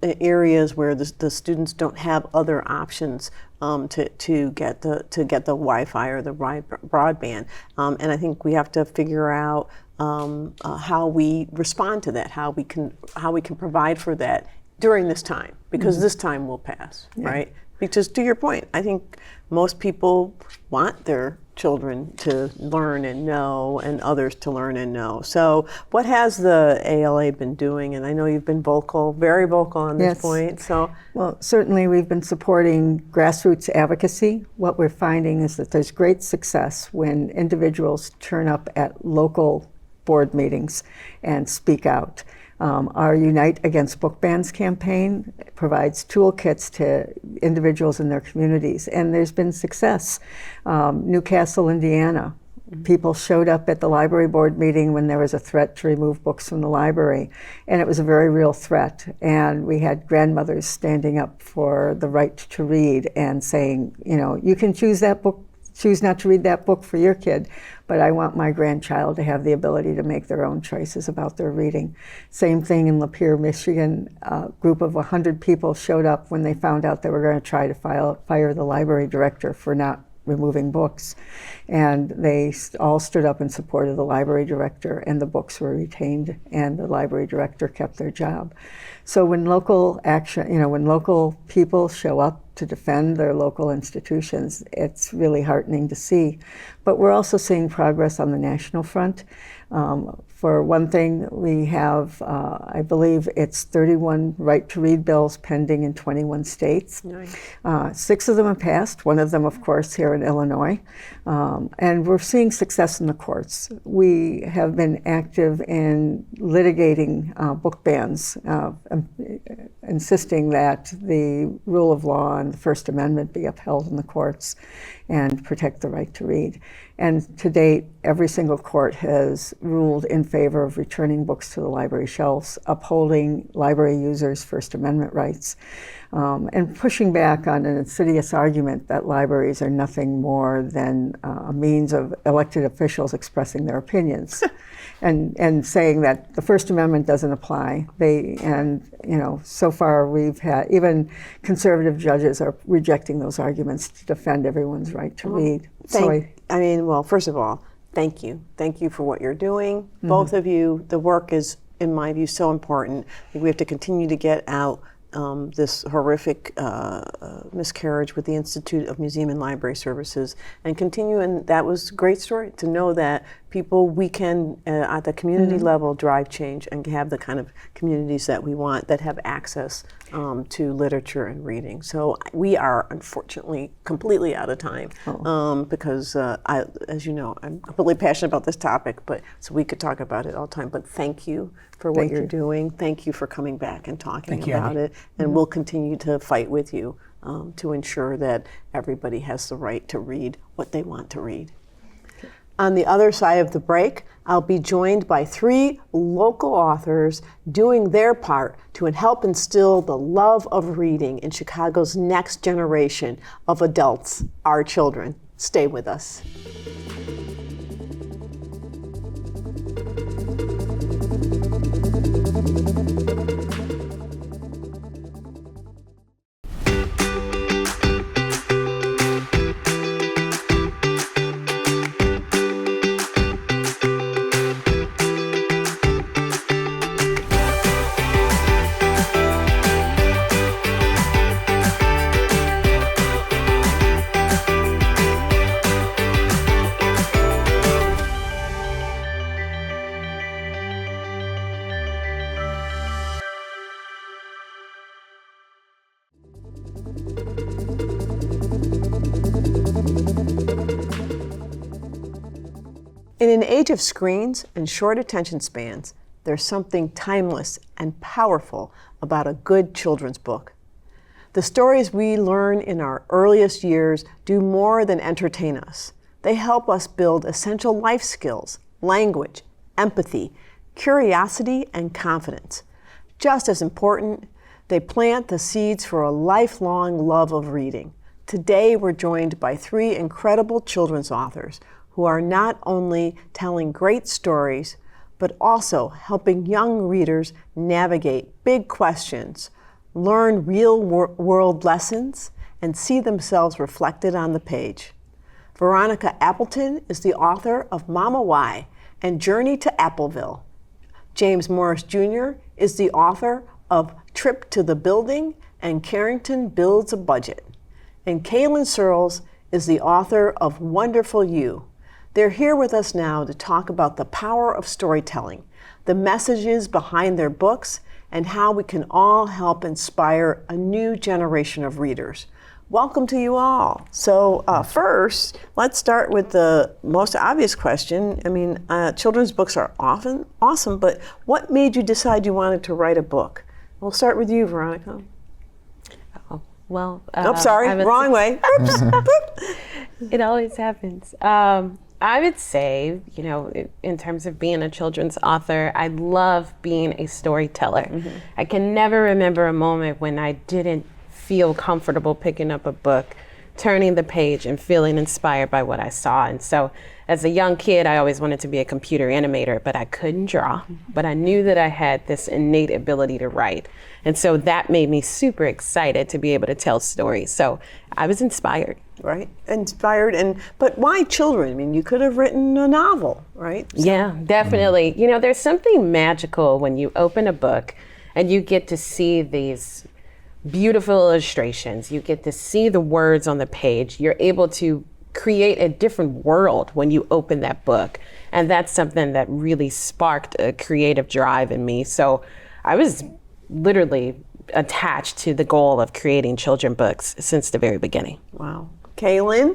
areas where the students don't have other options to get the Wi-Fi or the broadband. And I think we have to figure out how we respond to that, how we can provide for that during this time, because this time will pass, right? Because to your point, I think most people want their children to learn and know, and others to learn and know. So what has the ALA been doing? And I know you've been vocal, very vocal on this point. So, well, certainly we've been supporting grassroots advocacy. What we're finding is that there's great success when individuals turn up at local board meetings and speak out. Our Unite Against Book Bans campaign provides toolkits to individuals in their communities, and there's been success. Newcastle, Indiana, people showed up at the library board meeting when there was a threat to remove books from the library, and it was a very real threat. And we had grandmothers standing up for the right to read and saying, you can choose not to read that book for your kid, but I want my grandchild to have the ability to make their own choices about their reading. Same thing in Lapeer, Michigan. A group of 100 people showed up when they found out they were going to try to fire the library director for not removing books. And they all stood up in support of the library director, and the books were retained, and the library director kept their job. So when local action, when local people show up to defend their local institutions, it's really heartening to see. But we're also seeing progress on the national front. For one thing, we have, I believe it's 31 right-to-read bills pending in 21 states. Nice. 6 of them have passed, one of them, of course, here in Illinois. And we're seeing success in the courts. We have been active in litigating book bans, insisting that the rule of law and the First Amendment be upheld in the courts and protect the right to read. And to date, every single court has ruled in favor of returning books to the library shelves, upholding library users' First Amendment rights, and pushing back on an insidious argument that libraries are nothing more than a means of elected officials expressing their opinions. And saying that the First Amendment doesn't apply. So far we've had, even conservative judges are rejecting those arguments to defend everyone's right to read. First of all, thank you. Thank you for what you're doing. Both of you. The work is, in my view, so important. We have to continue to get out this horrific miscarriage with the Institute of Museum and Library Services and continue, and that was a great story to know that we can, at the community level, drive change and have the kind of communities that we want that have access to literature and reading. So we are, unfortunately, completely out of time because, as you know, I'm completely passionate about this topic, so we could talk about it all the time. But thank you for what you're doing. Thank you for coming back and talking about it. And we'll continue to fight with you to ensure that everybody has the right to read what they want to read. On the other side of the break, I'll be joined by 3 local authors doing their part to help instill the love of reading in Chicago's next generation of adults, our children. Stay with us. In an age of screens and short attention spans, there's something timeless and powerful about a good children's book. The stories we learn in our earliest years do more than entertain us. They help us build essential life skills, language, empathy, curiosity, and confidence. Just as important, they plant the seeds for a lifelong love of reading. Today, we're joined by 3 incredible children's authors who are not only telling great stories, but also helping young readers navigate big questions, learn real-world lessons, and see themselves reflected on the page. Veronica Appleton is the author of Mama Why and Journey to Appleville. James Morris Jr. is the author of Trip to the Building and Carrington Builds a Budget. And Kaylin Searles is the author of Wonderful You. They're here with us now to talk about the power of storytelling, the messages behind their books, and how we can all help inspire a new generation of readers. Welcome to you all. So first, let's start with the most obvious question. I mean, children's books are often awesome, but what made you decide you wanted to write a book? We'll start with you, Veronica. Well, sorry, wrong way. Oops. It always happens. I would say, in terms of being a children's author, I love being a storyteller. I can never remember a moment when I didn't feel comfortable picking up a book, turning the page, and feeling inspired by what I saw. And so as a young kid, I always wanted to be a computer animator, but I couldn't draw. But I knew that I had this innate ability to write. And so that made me super excited to be able to tell stories. So I was inspired. Right, inspired, but why children? I mean, you could have written a novel, right? So. Yeah, definitely. There's something magical when you open a book and you get to see these beautiful illustrations. You get to see the words on the page. You're able to create a different world when you open that book. And that's something that really sparked a creative drive in me. So I was literally attached to the goal of creating children's books since the very beginning. Wow. Kaylin,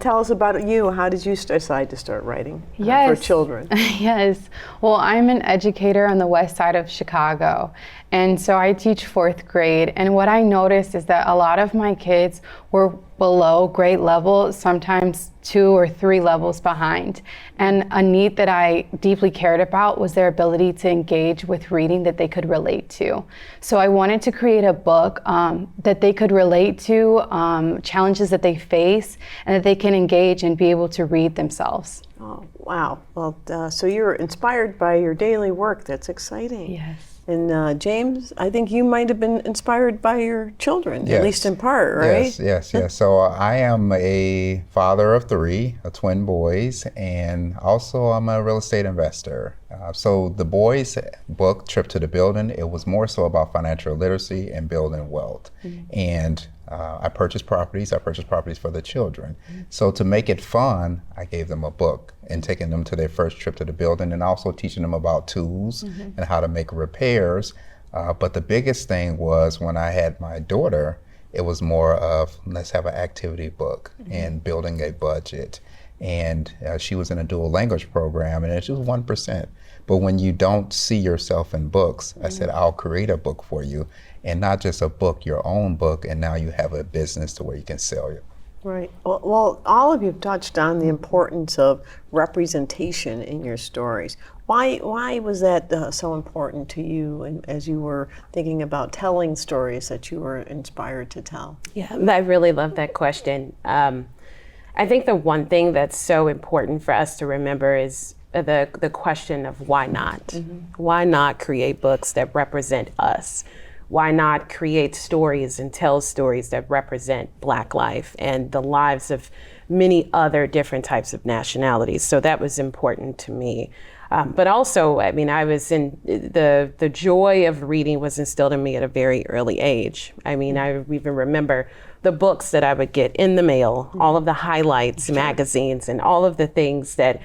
tell us about you. How did you decide to start writing for children? Yes. Well, I'm an educator on the west side of Chicago. And so I teach 4th grade. And what I noticed is that a lot of my kids were below grade level, sometimes 2 or 3 levels behind. And a need that I deeply cared about was their ability to engage with reading that they could relate to. So I wanted to create a book that they could relate to, challenges that they face, and that they can engage and be able to read themselves. Oh, wow. Well, so you're inspired by your daily work. That's exciting. Yes. And James, I think you might have been inspired by your children, at least in part, right? Yes. So I am a father of 3, twin boys, and also I'm a real estate investor. So the boys' book, Trip to the Building, it was more so about financial literacy and building wealth. And I purchased properties for the children. So to make it fun, I gave them a book and taking them to their first trip to the building, and also teaching them about tools and how to make repairs. But the biggest thing was when I had my daughter, it was more of let's have an activity book and building a budget. And she was in a dual language program, and it's just 1%. But when you don't see yourself in books, I said, I'll create a book for you. And not just a book, your own book, and now you have a business to where you can sell it. Right. Well, all of you have touched on the importance of representation in your stories. Why was that so important to you, and as you were thinking about telling stories that you were inspired to tell? Yeah, I really love that question. I think the one thing that's so important for us to remember is the question of why not? Why not create books that represent us? Why not create stories and tell stories that represent Black life and the lives of many other different types of nationalities? So that was important to me. But also, I mean, I was in the joy of reading was instilled in me at a very early age. I mean, I even remember the books that I would get in the mail, all of the highlights, magazines, and all of the things that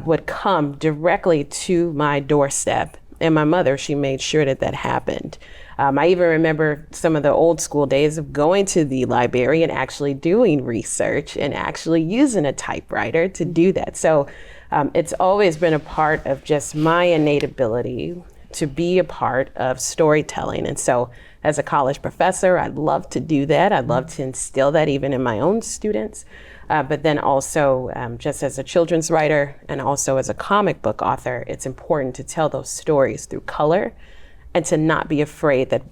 would come directly to my doorstep. And my mother, she made sure that that happened. I even remember some of the old school days of going to the library and actually doing research and actually using a typewriter to do that. So it's always been a part of just my innate ability to be a part of storytelling. And so as a college professor, I'd love to do that. I'd love to instill that even in my own students. But then also just as a children's writer and also as a comic book author, it's important to tell those stories through color and to not be afraid that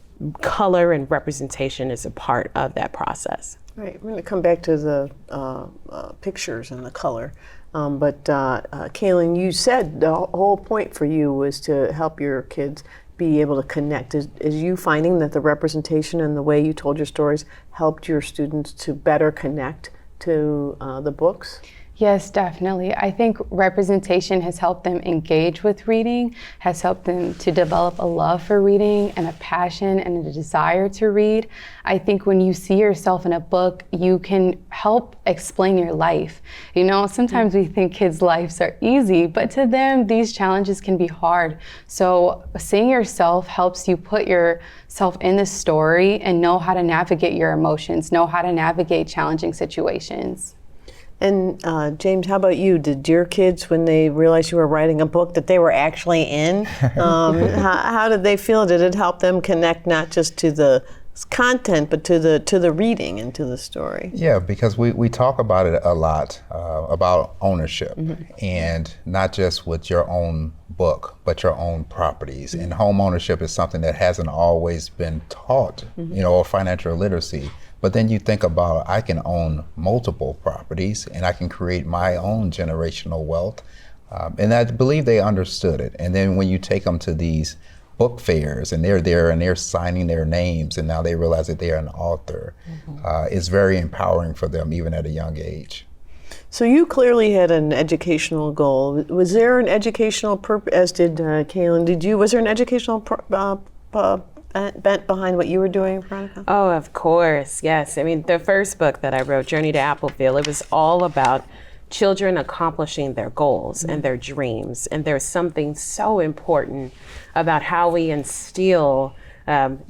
color and representation is a part of that process. Right, we're going to come back to the pictures and the color. But Kaylin, you said the whole point for you was to help your kids be able to connect. Is you finding that the representation and the way you told your stories helped your students to better connect to the books? Yes, definitely. I think representation has helped them engage with reading, has helped them to develop a love for reading and a passion and a desire to read. I think when you see yourself in a book, you can help explain your life. You know, sometimes we think kids' lives are easy, but to them, these challenges can be hard. So seeing yourself helps you put yourself in the story and know how to navigate your emotions, know how to navigate challenging situations. And James, how about you? Did your kids, when they realized you were writing a book that they were actually in, how did they feel? Did it help them connect not just to the content, but to the reading and to the story? Yeah, because we talk about it a lot, about ownership, and not just with your own book, but your own properties. And home ownership is something that hasn't always been taught, you know, or financial literacy. But then you think about, I can own multiple properties and I can create my own generational wealth. And I believe they understood it. And then when you take them to these book fairs and they're there and they're signing their names and now they realize that they're an author, it's very empowering for them even at a young age. So you clearly had an educational goal. Was there an educational purpose, as did Kaylin, was there an educational bent behind what you were doing, Veronica? Oh, of course, yes. I mean, the first book that I wrote, Journey to Appleville, it was all about children accomplishing their goals and their dreams. And there's something so important about how we instill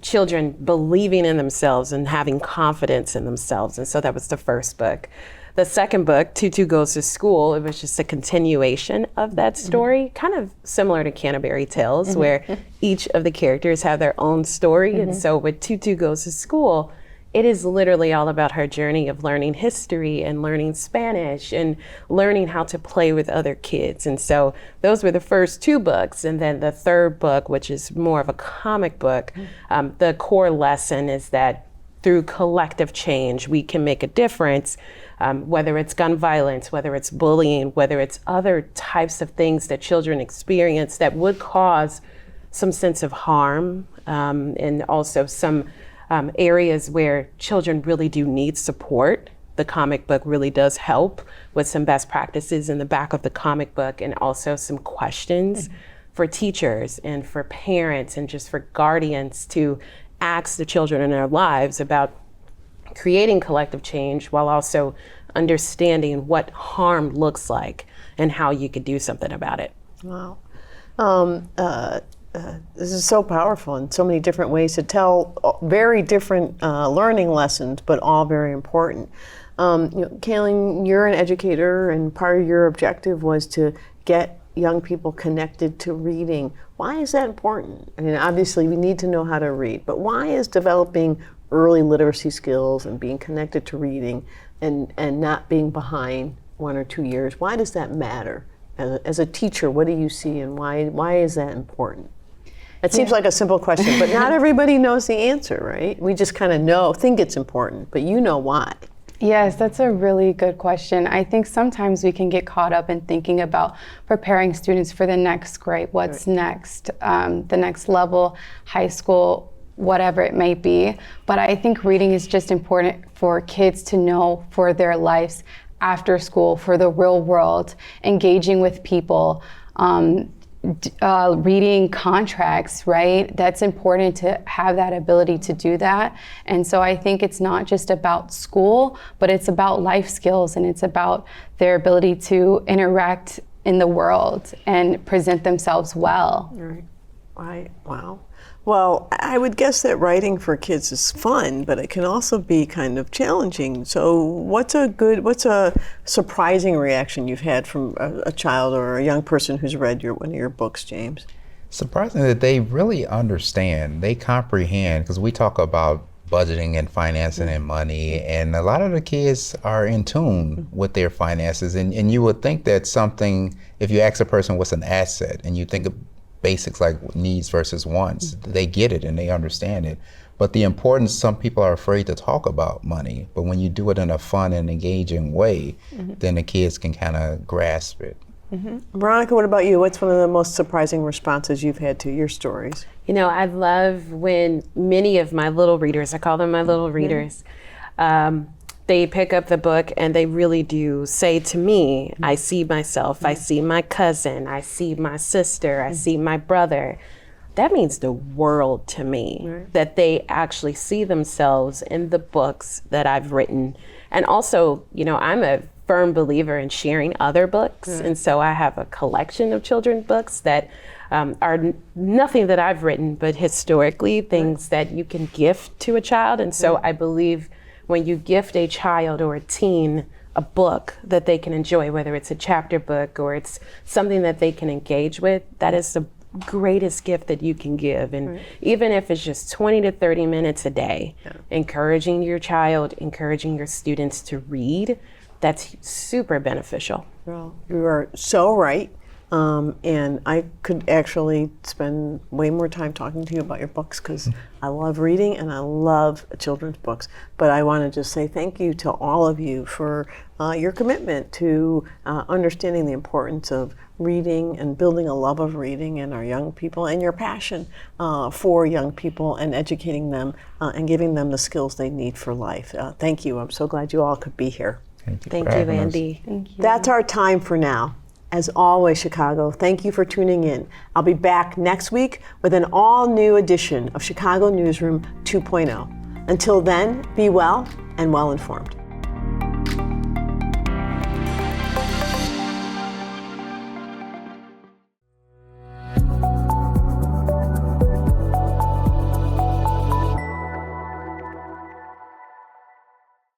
children believing in themselves and having confidence in themselves. And so that was the first book. The second book, Tutu Goes to School, it was just a continuation of that story, kind of similar to Canterbury Tales, where each of the characters have their own story. And so with Tutu Goes to School, it is literally all about her journey of learning history and learning Spanish and learning how to play with other kids. And so those were the first two books. And then the third book, which is more of a comic book, the core lesson is that through collective change, we can make a difference, whether it's gun violence, whether it's bullying, whether it's other types of things that children experience that would cause some sense of harm, and also some areas where children really do need support. The comic book really does help with some best practices in the back of the comic book, and also some questions for teachers and for parents and just for guardians to ask the children in their lives about creating collective change while also understanding what harm looks like and how you could do something about it. Wow. This is so powerful in so many different ways to tell very different learning lessons, but all very important. Kaylin, you're an educator, and part of your objective was to get young people connected to reading. Why is that important? I mean, obviously we need to know how to read, but why is developing early literacy skills and being connected to reading and not being behind 1 or 2 years, why does that matter? As a teacher, what do you see, and why is that important? It seems like a simple question, but not everybody knows the answer, right? We just kind of think it's important, but you know why. Yes, that's a really good question. I think sometimes we can get caught up in thinking about preparing students for the next grade, what's next, the next level, high school, whatever it may be. But I think reading is just important for kids to know for their lives after school, for the real world, engaging with people, reading contracts, right? That's important to have that ability to do that. And so I think it's not just about school, but it's about life skills, and it's about their ability to interact in the world and present themselves well. Right. Wow. Well, I would guess that writing for kids is fun, but it can also be kind of challenging. So what's a surprising reaction you've had from a child or a young person who's read one of your books, James? Surprisingly, they really understand, they comprehend, because we talk about budgeting and financing and money, and a lot of the kids are in tune with their finances. And you would think that something, if you ask a person what's an asset, and you think of basics like needs versus wants, they get it and they understand it. But the importance, some people are afraid to talk about money, but when you do it in a fun and engaging way, then the kids can kind of grasp it. Veronica, what about you? What's one of the most surprising responses you've had to your stories? You know, I love when many of my little readers, I call them my little readers, they pick up the book and they really do say to me, I see myself, I see my cousin, I see my sister, I see my brother. That means the world to me, that they actually see themselves in the books that I've written. And also, you know, I'm a firm believer in sharing other books. And so I have a collection of children's books that are nothing that I've written, but historically things that you can gift to a child. And so I believe when you gift a child or a teen a book that they can enjoy, whether it's a chapter book or it's something that they can engage with, that is the greatest gift that you can give. And even if it's just 20 to 30 minutes a day, encouraging your child, encouraging your students to read, that's super beneficial. Well, you are so right. And I could actually spend way more time talking to you about your books, because I love reading and I love children's books. But I want to just say thank you to all of you for your commitment to understanding the importance of reading and building a love of reading in our young people, and your passion for young people and educating them and giving them the skills they need for life. Thank you. I'm so glad you all could be here. Thank you, Andy. Thank you. That's our time for now. As always, Chicago, thank you for tuning in. I'll be back next week with an all-new edition of Chicago Newsroom 2.0. Until then, be well and well-informed.